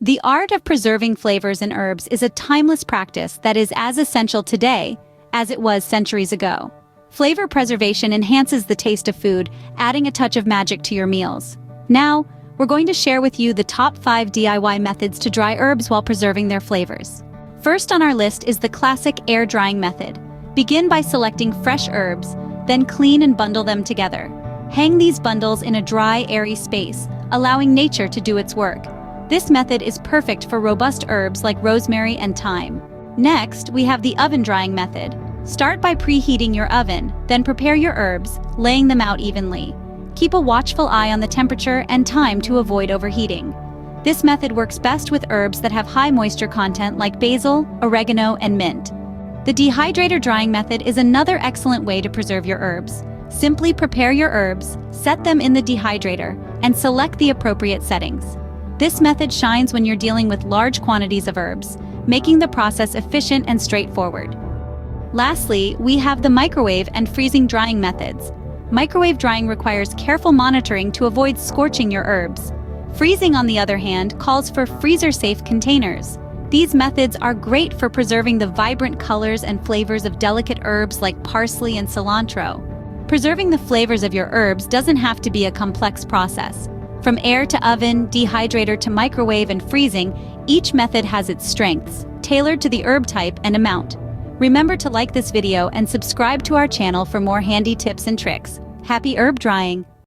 The art of preserving flavors in herbs is a timeless practice that is as essential today as it was centuries ago. Flavor preservation enhances the taste of food, adding a touch of magic to your meals. Now, we're going to share with you the top 5 DIY methods to dry herbs while preserving their flavors. First on our list is the classic air drying method. Begin by selecting fresh herbs, then clean and bundle them together. Hang these bundles in a dry, airy space, allowing nature to do its work. This method is perfect for robust herbs like rosemary and thyme. Next, we have the oven drying method. Start by preheating your oven, then prepare your herbs, laying them out evenly. Keep a watchful eye on the temperature and time to avoid overheating. This method works best with herbs that have high moisture content like basil, oregano, and mint. The dehydrator drying method is another excellent way to preserve your herbs. Simply prepare your herbs, set them in the dehydrator, and select the appropriate settings. This method shines when you're dealing with large quantities of herbs, making the process efficient and straightforward. Lastly, we have the microwave and freezing drying methods. Microwave drying requires careful monitoring to avoid scorching your herbs. Freezing, on the other hand, calls for freezer-safe containers. These methods are great for preserving the vibrant colors and flavors of delicate herbs like parsley and cilantro. Preserving the flavors of your herbs doesn't have to be a complex process. From air to oven, dehydrator to microwave and freezing, each method has its strengths, tailored to the herb type and amount. Remember to like this video and subscribe to our channel for more handy tips and tricks. Happy herb drying!